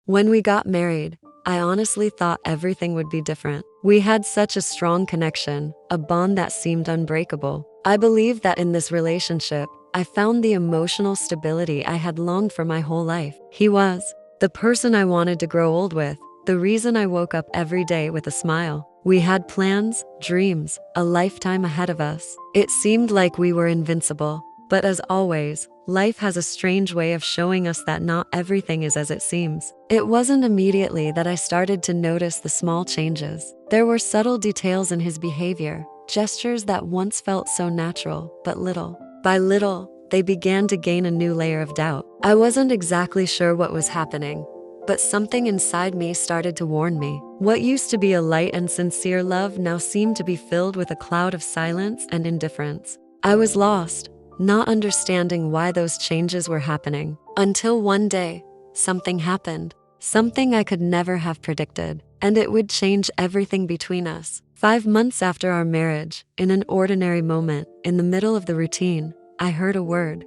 When we got married, I honestly thought everything would be different. We had such a strong connection, a bond that seemed unbreakable. I believed that in this relationship, I found the emotional stability I had longed for my whole life. He was the person I wanted to grow old with, the reason I woke up every day with a smile. We had plans, dreams, a lifetime ahead of us. It seemed like we were invincible. But as always, life has a strange way of showing us that not everything is as it seems. It wasn't immediately that I started to notice the small changes. There were subtle details in his behavior, gestures that once felt so natural, but little by little, they began to gain a new layer of doubt. I wasn't exactly sure what was happening, but something inside me started to warn me. What used to be a light and sincere love now seemed to be filled with a cloud of silence and indifference. I was lost, not understanding why those changes were happening, until one day, something happened, something I could never have predicted, and it would change everything between us. 5 months after our marriage, in an ordinary moment, in the middle of the routine, I heard a word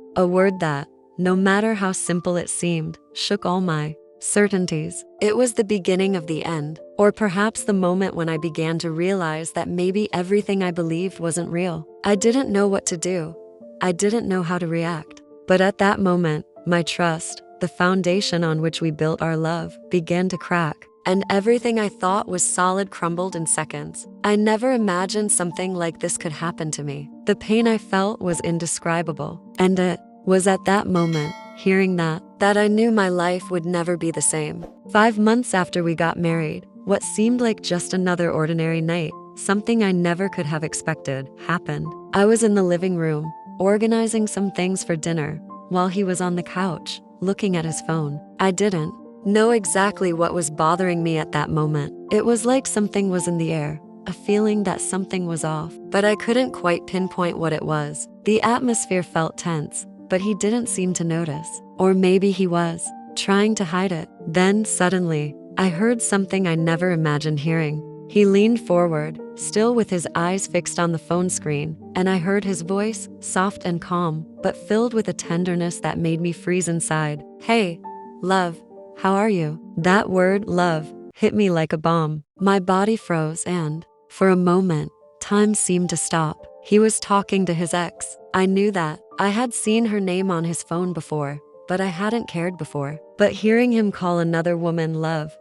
that, no matter how simple it seemed, shook all my certainties. It was the beginning of the end, or perhaps the moment when I began to realize that maybe everything I believed wasn't real. I didn't know what to do. I didn't know how to react. But at that moment, my trust, the foundation on which we built our love, began to crack. And everything I thought was solid crumbled in seconds. I never imagined something like this could happen to me. The pain I felt was indescribable. And it was at that moment, hearing that I knew my life would never be the same. 5 months after we got married, what seemed like just another ordinary night, something I never could have expected, happened. I was in the living room, organizing some things for dinner, while he was on the couch, looking at his phone. I didn't know exactly what was bothering me at that moment. It was like something was in the air, a feeling that something was off, but I couldn't quite pinpoint what it was. The atmosphere felt tense, but he didn't seem to notice. Or maybe he was trying to hide it. Then suddenly, I heard something I never imagined hearing. He leaned forward, still with his eyes fixed on the phone screen, and I heard his voice, soft and calm, but filled with a tenderness that made me freeze inside. "Hey, love, how are you?" That word, love, hit me like a bomb. My body froze and, for a moment, time seemed to stop. He was talking to his ex. I knew that. I had seen her name on his phone before, but I hadn't cared before. But hearing him call another woman love,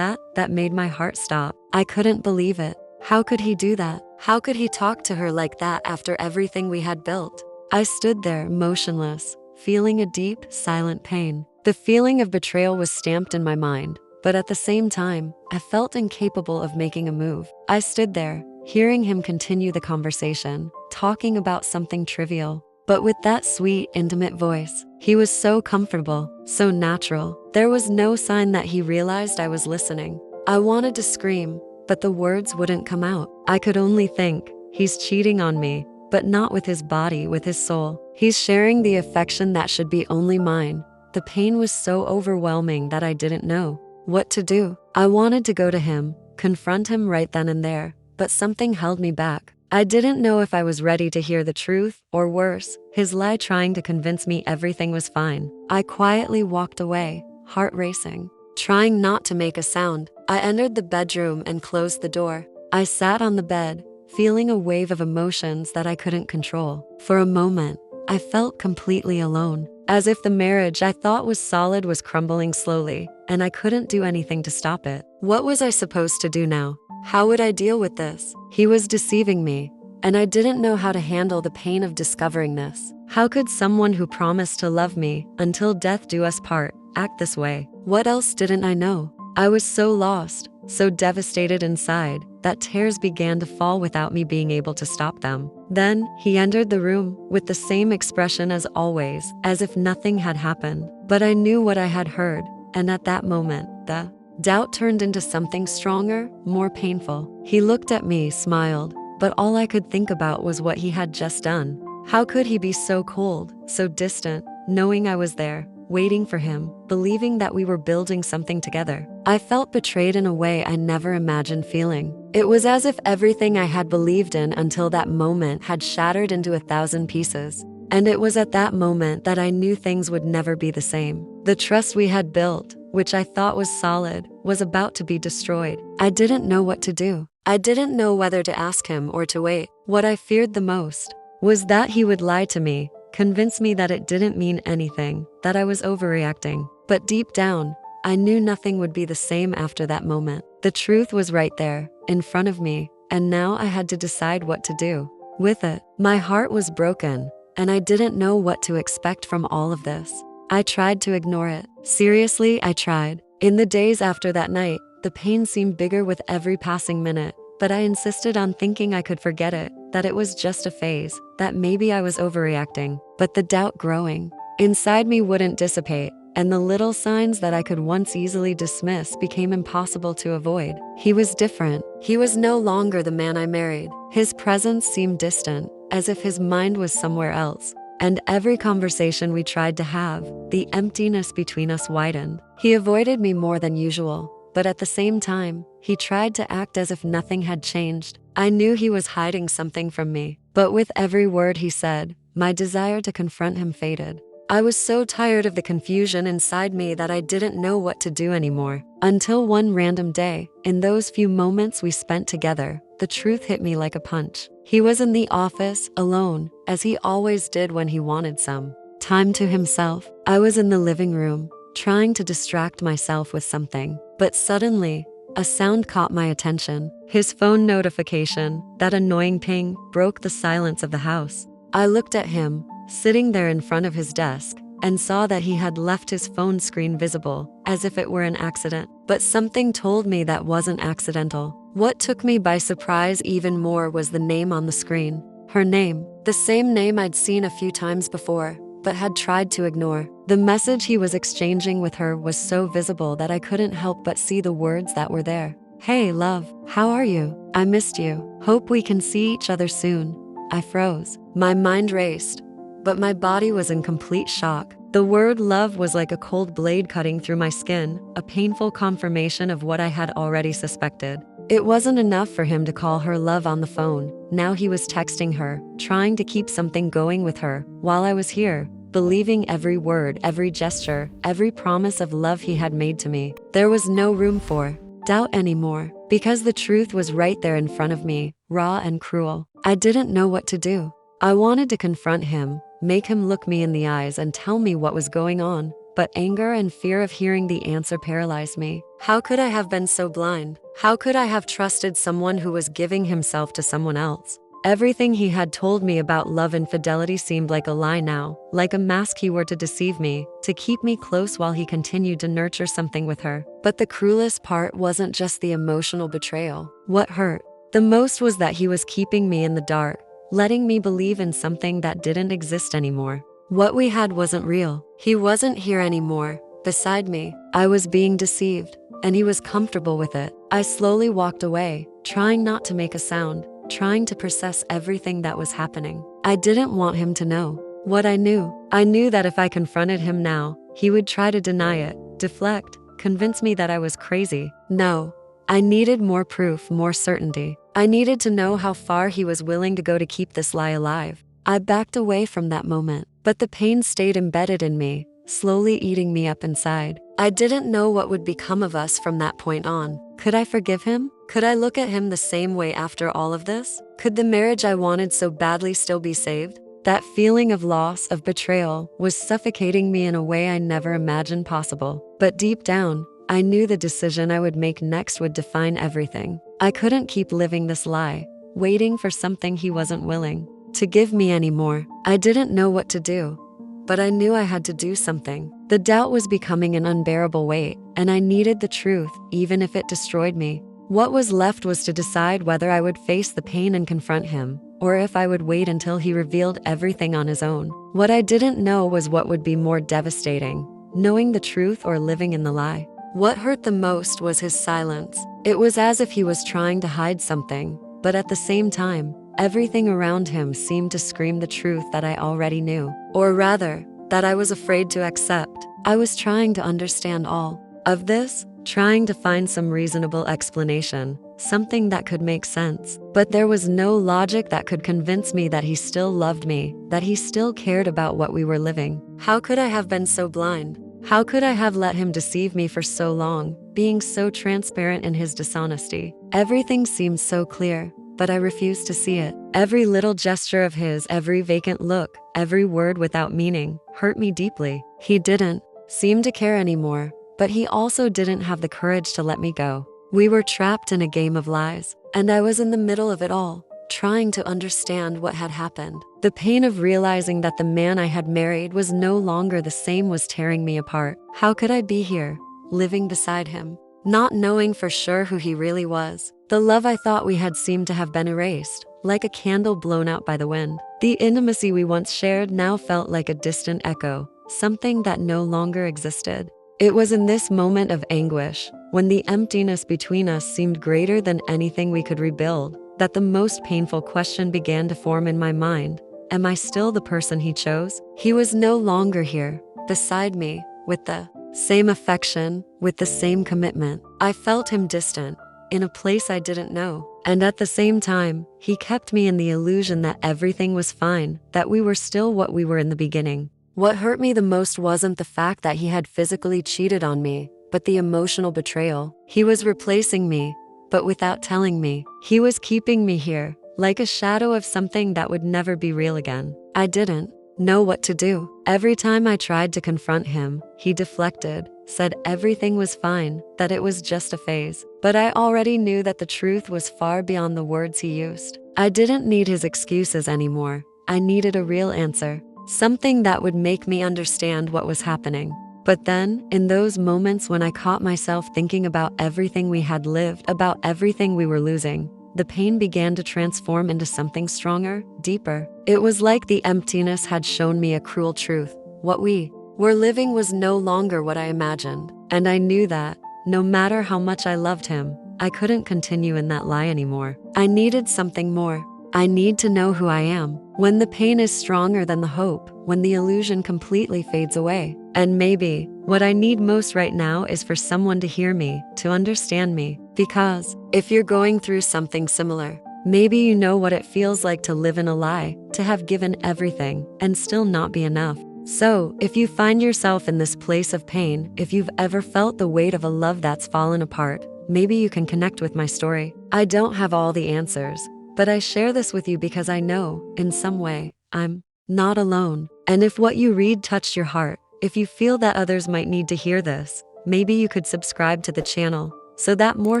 that made my heart stop. I couldn't believe it. How could he do that? How could he talk to her like that after everything we had built? I stood there, motionless, feeling a deep, silent pain. The feeling of betrayal was stamped in my mind, but at the same time, I felt incapable of making a move. I stood there, hearing him continue the conversation, talking about something trivial, but with that sweet, intimate voice. He was so comfortable, so natural. There was no sign that he realized I was listening. I wanted to scream, but the words wouldn't come out. I could only think, he's cheating on me, but not with his body, with his soul. He's sharing the affection that should be only mine. The pain was so overwhelming that I didn't know what to do. I wanted to go to him, confront him right then and there, but something held me back. I didn't know if I was ready to hear the truth, or worse, his lie trying to convince me everything was fine. I quietly walked away, heart racing, trying not to make a sound. I entered the bedroom and closed the door. I sat on the bed, feeling a wave of emotions that I couldn't control. For a moment, I felt completely alone, as if the marriage I thought was solid was crumbling slowly, and I couldn't do anything to stop it. What was I supposed to do now? How would I deal with this? He was deceiving me, and I didn't know how to handle the pain of discovering this. How could someone who promised to love me until death do us part act this way? What else didn't I know? I was so lost, so devastated inside, that tears began to fall without me being able to stop them. Then, he entered the room with the same expression as always, as if nothing had happened. But I knew what I had heard, and at that moment, the doubt turned into something stronger, more painful. He looked at me, smiled, but all I could think about was what he had just done. How could he be so cold, so distant, knowing I was there, waiting for him, believing that we were building something together? I felt betrayed in a way I never imagined feeling. It was as if everything I had believed in until that moment had shattered into 1,000 pieces. And it was at that moment that I knew things would never be the same. The trust we had built, which I thought was solid, was about to be destroyed. I didn't know what to do. I didn't know whether to ask him or to wait. What I feared the most was that he would lie to me, convince me that it didn't mean anything, that I was overreacting. But deep down, I knew nothing would be the same after that moment. The truth was right there, in front of me, and now I had to decide what to do with it. My heart was broken, and I didn't know what to expect from all of this. I tried to ignore it. Seriously, I tried. In the days after that night, the pain seemed bigger with every passing minute, but I insisted on thinking I could forget it, that it was just a phase, that maybe I was overreacting. But the doubt growing inside me wouldn't dissipate, and the little signs that I could once easily dismiss became impossible to avoid. He was different. He was no longer the man I married. His presence seemed distant, as if his mind was somewhere else. And every conversation we tried to have, the emptiness between us widened. He avoided me more than usual, but at the same time, he tried to act as if nothing had changed. I knew he was hiding something from me, but with every word he said, my desire to confront him faded. I was so tired of the confusion inside me that I didn't know what to do anymore. Until one random day, in those few moments we spent together, the truth hit me like a punch. He was in the office, alone, as he always did when he wanted some time to himself. I was in the living room, trying to distract myself with something. But suddenly, a sound caught my attention. His phone notification, that annoying ping, broke the silence of the house. I looked at him, sitting there in front of his desk, and saw that he had left his phone screen visible, as if it were an accident. But something told me that wasn't accidental. What took me by surprise even more was the name on the screen. Her name, the same name I'd seen a few times before, but had tried to ignore. The message he was exchanging with her was so visible that I couldn't help but see the words that were there. "Hey, love, how are you? I missed you. Hope we can see each other soon." I froze. My mind raced, but my body was in complete shock. The word love was like a cold blade cutting through my skin, a painful confirmation of what I had already suspected. It wasn't enough for him to call her love on the phone. Now he was texting her, trying to keep something going with her, while I was here, believing every word, every gesture, every promise of love he had made to me. There was no room for doubt anymore, because the truth was right there in front of me, raw and cruel. I didn't know what to do. I wanted to confront him, make him look me in the eyes and tell me what was going on, but anger and fear of hearing the answer paralyzed me. How could I have been so blind? How could I have trusted someone who was giving himself to someone else? Everything he had told me about love and fidelity seemed like a lie now, like a mask he were to deceive me, to keep me close while he continued to nurture something with her. But the cruelest part wasn't just the emotional betrayal. What hurt the most was that he was keeping me in the dark, letting me believe in something that didn't exist anymore. What we had wasn't real. He wasn't here anymore, beside me. I was being deceived, and he was comfortable with it. I slowly walked away, trying not to make a sound, trying to process everything that was happening. I didn't want him to know what I knew. I knew that if I confronted him now, he would try to deny it, deflect, convince me that I was crazy. No, I needed more proof, more certainty. I needed to know how far he was willing to go to keep this lie alive. I backed away from that moment, but the pain stayed embedded in me, slowly eating me up inside. I didn't know what would become of us from that point on. Could I forgive him? Could I look at him the same way after all of this? Could the marriage I wanted so badly still be saved? That feeling of loss, of betrayal, was suffocating me in a way I never imagined possible. But deep down, I knew the decision I would make next would define everything. I couldn't keep living this lie, waiting for something he wasn't willing to give me anymore. I didn't know what to do, but I knew I had to do something. The doubt was becoming an unbearable weight, and I needed the truth, even if it destroyed me. What was left was to decide whether I would face the pain and confront him, or if I would wait until he revealed everything on his own. What I didn't know was what would be more devastating, knowing the truth or living in the lie. What hurt the most was his silence. It was as if he was trying to hide something, but at the same time, everything around him seemed to scream the truth that I already knew. Or rather, that I was afraid to accept. I was trying to understand all of this, trying to find some reasonable explanation, something that could make sense. But there was no logic that could convince me that he still loved me, that he still cared about what we were living. How could I have been so blind? How could I have let him deceive me for so long, being so transparent in his dishonesty? Everything seemed so clear, but I refused to see it. Every little gesture of his, every vacant look, every word without meaning, hurt me deeply. He didn't seem to care anymore, but he also didn't have the courage to let me go. We were trapped in a game of lies, and I was in the middle of it all, trying to understand what had happened. The pain of realizing that the man I had married was no longer the same was tearing me apart. How could I be here, living beside him, not knowing for sure who he really was? The love I thought we had seemed to have been erased, like a candle blown out by the wind. The intimacy we once shared now felt like a distant echo, something that no longer existed. It was in this moment of anguish, when the emptiness between us seemed greater than anything we could rebuild, that the most painful question began to form in my mind. Am I still the person he chose? He was no longer here, beside me, with the same affection, with the same commitment. I felt him distant, in a place I didn't know. And at the same time, he kept me in the illusion that everything was fine, that we were still what we were in the beginning. What hurt me the most wasn't the fact that he had physically cheated on me, but the emotional betrayal. He was replacing me, but without telling me. He was keeping me here, like a shadow of something that would never be real again. I didn't know what to do. Every time I tried to confront him, he deflected, said everything was fine, that it was just a phase. But I already knew that the truth was far beyond the words he used. I didn't need his excuses anymore. I needed a real answer, something that would make me understand what was happening. But then, in those moments when I caught myself thinking about everything we had lived, about everything we were losing, the pain began to transform into something stronger, deeper. It was like the emptiness had shown me a cruel truth. What we were living was no longer what I imagined. And I knew that, no matter how much I loved him, I couldn't continue in that lie anymore. I needed something more. I need to know who I am. When the pain is stronger than the hope, when the illusion completely fades away. And maybe, what I need most right now is for someone to hear me, to understand me. Because, if you're going through something similar, maybe you know what it feels like to live in a lie, to have given everything, and still not be enough. So, if you find yourself in this place of pain, if you've ever felt the weight of a love that's fallen apart, maybe you can connect with my story. I don't have all the answers, but I share this with you because I know, in some way, I'm not alone. And if what you read touched your heart, if you feel that others might need to hear this, maybe you could subscribe to the channel so that more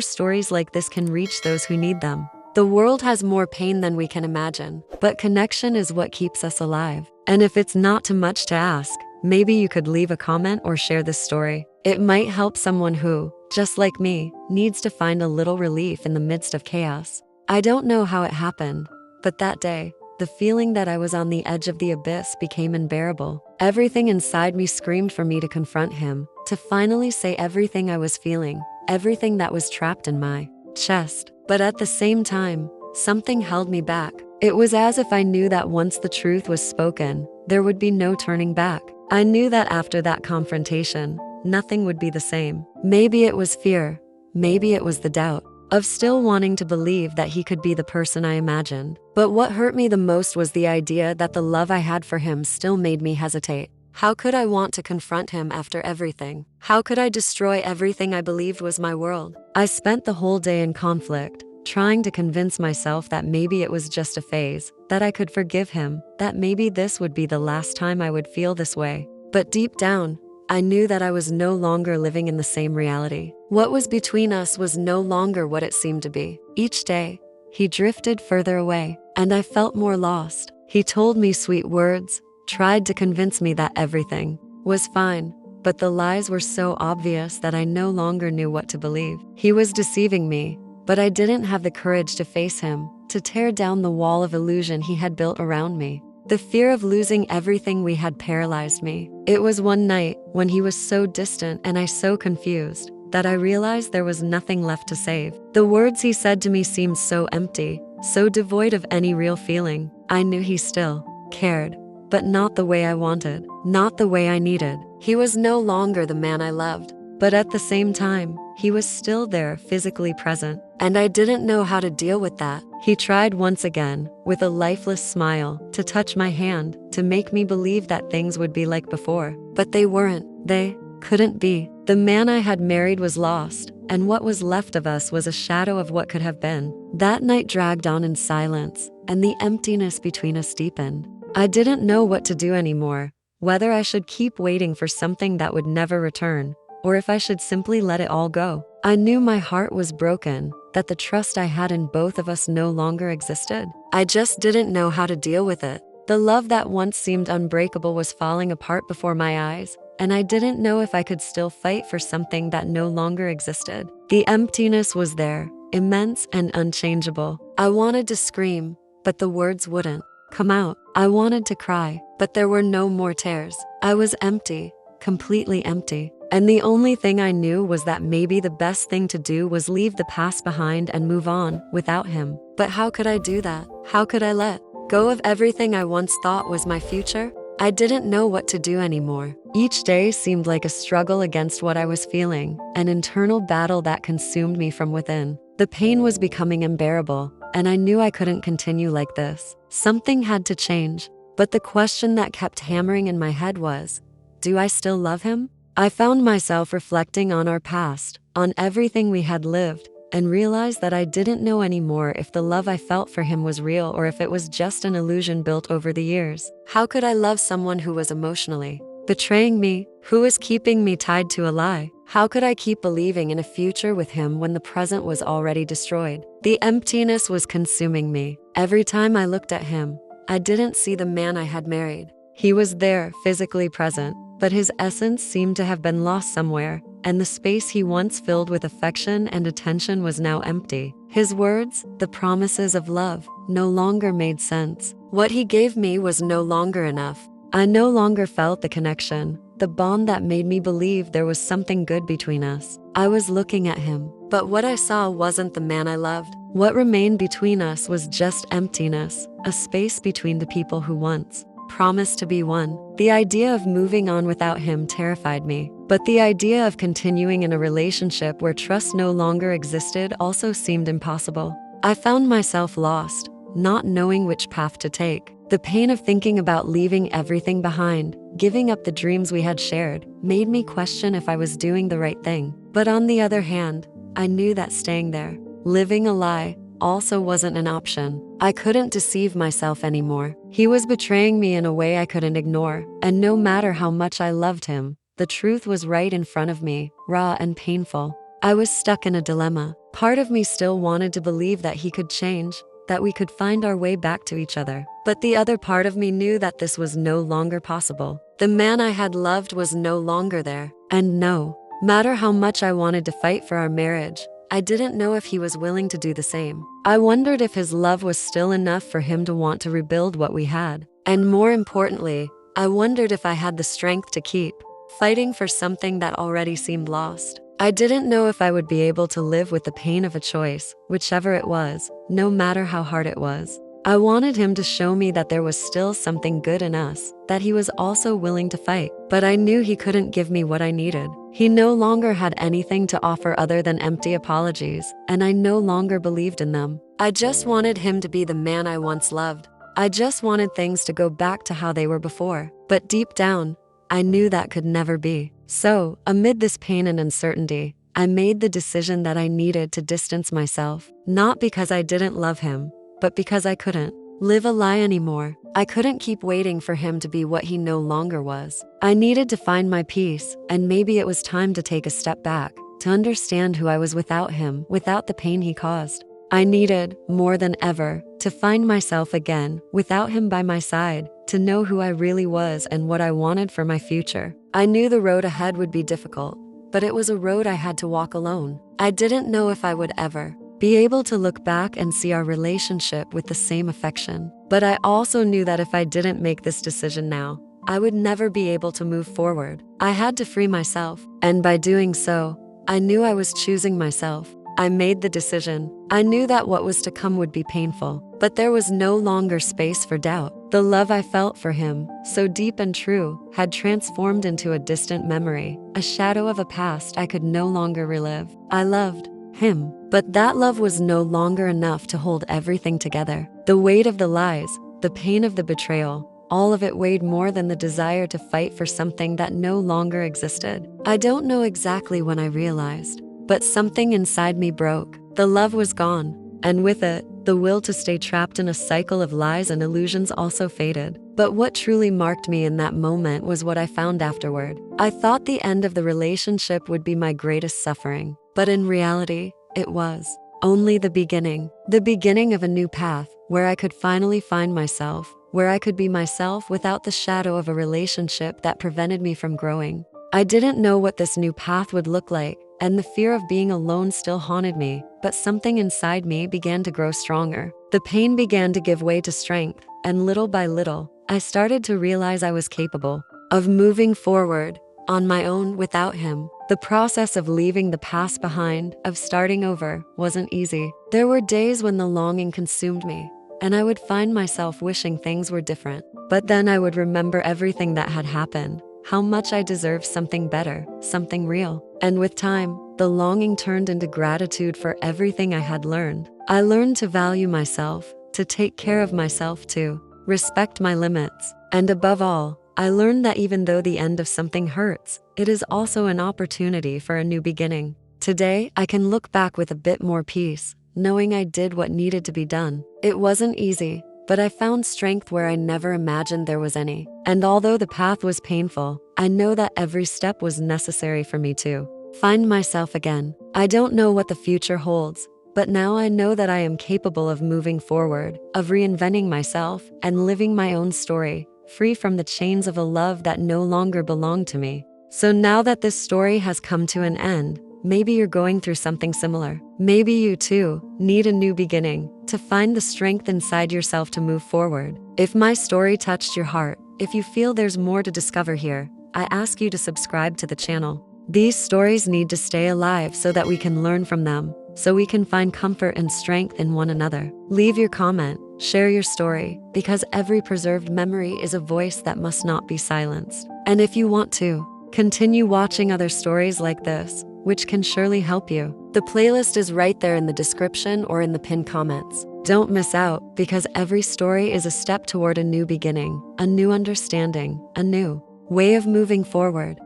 stories like this can reach those who need them. The world has more pain than we can imagine, but connection is what keeps us alive. And if it's not too much to ask, maybe you could leave a comment or share this story. It might help someone who, just like me, needs to find a little relief in the midst of chaos. I don't know how it happened, but that day, the feeling that I was on the edge of the abyss became unbearable. Everything inside me screamed for me to confront him, to finally say everything I was feeling, everything that was trapped in my chest. But at the same time, something held me back. It was as if I knew that once the truth was spoken, there would be no turning back. I knew that after that confrontation, nothing would be the same. Maybe it was fear, maybe it was the doubt of still wanting to believe that he could be the person I imagined. But what hurt me the most was the idea that the love I had for him still made me hesitate. How could I want to confront him after everything? How could I destroy everything I believed was my world? I spent the whole day in conflict, trying to convince myself that maybe it was just a phase, that I could forgive him, that maybe this would be the last time I would feel this way. But deep down, I knew that I was no longer living in the same reality. What was between us was no longer what it seemed to be. Each day, he drifted further away, and I felt more lost. He told me sweet words, tried to convince me that everything was fine, but the lies were so obvious that I no longer knew what to believe. He was deceiving me, but I didn't have the courage to face him, to tear down the wall of illusion he had built around me. The fear of losing everything we had paralyzed me. It was one night, when he was so distant and I so confused, that I realized there was nothing left to save. The words he said to me seemed so empty, so devoid of any real feeling. I knew he still cared, but not the way I wanted, not the way I needed. He was no longer the man I loved, but at the same time, he was still there, physically present, and I didn't know how to deal with that. He tried once again, with a lifeless smile, to touch my hand, to make me believe that things would be like before. But they weren't. They couldn't be. The man I had married was lost, and what was left of us was a shadow of what could have been. That night dragged on in silence, and the emptiness between us deepened. I didn't know what to do anymore, whether I should keep waiting for something that would never return, or if I should simply let it all go. I knew my heart was broken, that the trust I had in both of us no longer existed. I just didn't know how to deal with it. The love that once seemed unbreakable was falling apart before my eyes, and I didn't know if I could still fight for something that no longer existed. The emptiness was there, immense and unchangeable. I wanted to scream, but the words wouldn't come out. I wanted to cry, but there were no more tears. I was empty, completely empty. And the only thing I knew was that maybe the best thing to do was leave the past behind and move on without him. But how could I do that? How could I let go of everything I once thought was my future? I didn't know what to do anymore. Each day seemed like a struggle against what I was feeling, an internal battle that consumed me from within. The pain was becoming unbearable, and I knew I couldn't continue like this. Something had to change, but the question that kept hammering in my head was, do I still love him? I found myself reflecting on our past, on everything we had lived, and realized that I didn't know anymore if the love I felt for him was real or if it was just an illusion built over the years. How could I love someone who was emotionally betraying me, who was keeping me tied to a lie? How could I keep believing in a future with him when the present was already destroyed? The emptiness was consuming me. Every time I looked at him, I didn't see the man I had married. He was there, physically present, but his essence seemed to have been lost somewhere, and the space he once filled with affection and attention was now empty. His words, the promises of love, no longer made sense. What he gave me was no longer enough. I no longer felt the connection, the bond that made me believe there was something good between us. I was looking at him, but what I saw wasn't the man I loved. What remained between us was just emptiness, a space between the people who once promised to be one. The idea of moving on without him terrified me, but the idea of continuing in a relationship where trust no longer existed also seemed impossible. I found myself lost, not knowing which path to take. The pain of thinking about leaving everything behind, giving up the dreams we had shared, made me question if I was doing the right thing. But on the other hand, I knew that staying there, living a lie, also wasn't an option. I couldn't deceive myself anymore. He was betraying me in a way I couldn't ignore, and no matter how much I loved him, the truth was right in front of me, raw and painful. I was stuck in a dilemma. Part of me still wanted to believe that he could change, that we could find our way back to each other. But the other part of me knew that this was no longer possible. The man I had loved was no longer there. And no matter how much I wanted to fight for our marriage, I didn't know if he was willing to do the same. I wondered if his love was still enough for him to want to rebuild what we had. And more importantly, I wondered if I had the strength to keep fighting for something that already seemed lost. I didn't know if I would be able to live with the pain of a choice, whichever it was, no matter how hard it was. I wanted him to show me that there was still something good in us, that he was also willing to fight. But I knew he couldn't give me what I needed. He no longer had anything to offer other than empty apologies, and I no longer believed in them. I just wanted him to be the man I once loved. I just wanted things to go back to how they were before. But deep down, I knew that could never be. So, amid this pain and uncertainty, I made the decision that I needed to distance myself, not because I didn't love him, but because I couldn't live a lie anymore. I couldn't keep waiting for him to be what he no longer was. I needed to find my peace, and maybe it was time to take a step back, to understand who I was without him, without the pain he caused. I needed, more than ever, to find myself again, without him by my side, to know who I really was and what I wanted for my future. I knew the road ahead would be difficult, but it was a road I had to walk alone. I didn't know if I would ever be able to look back and see our relationship with the same affection. But I also knew that if I didn't make this decision now, I would never be able to move forward. I had to free myself, and by doing so, I knew I was choosing myself. I made the decision. I knew that what was to come would be painful, but there was no longer space for doubt. The love I felt for him, so deep and true, had transformed into a distant memory, a shadow of a past I could no longer relive. I loved him, but that love was no longer enough to hold everything together. The weight of the lies, the pain of the betrayal, All of it weighed more than the desire to fight for something that no longer existed. I don't know exactly when I realized, but something inside me broke. The love was gone, and with it, the will to stay trapped in a cycle of lies and illusions also faded. But what truly marked me in that moment was what I found afterward. I thought the end of the relationship would be my greatest suffering, but in reality, it was only the beginning of a new path where I could finally find myself, where I could be myself without the shadow of a relationship that prevented me from growing. I didn't know what this new path would look like, and the fear of being alone still haunted me, but something inside me began to grow stronger. The pain began to give way to strength, and little by little, I started to realize I was capable of moving forward on my own without him. The process of leaving the past behind, of starting over, wasn't easy. There were days when the longing consumed me, and I would find myself wishing things were different. But then I would remember everything that had happened, how much I deserved something better, something real. And with time, the longing turned into gratitude for everything I had learned. I learned to value myself, to take care of myself, to respect my limits. And above all, I learned that even though the end of something hurts, it is also an opportunity for a new beginning. Today, I can look back with a bit more peace, knowing I did what needed to be done. It wasn't easy, but I found strength where I never imagined there was any. And although the path was painful, I know that every step was necessary for me to find myself again. I don't know what the future holds, but now I know that I am capable of moving forward, of reinventing myself, and living my own story, free from the chains of a love that no longer belonged to me. So now that this story has come to an end, maybe you're going through something similar. Maybe you too need a new beginning, to find the strength inside yourself to move forward. If my story touched your heart, if you feel there's more to discover here, I ask you to subscribe to the channel. These stories need to stay alive so that we can learn from them, so we can find comfort and strength in one another. Leave your comment, share your story, because every preserved memory is a voice that must not be silenced. And if you want to, continue watching other stories like this, which can surely help you. The playlist is right there in the description or in the pinned comments. Don't miss out, because every story is a step toward a new beginning, a new understanding, a new way of moving forward.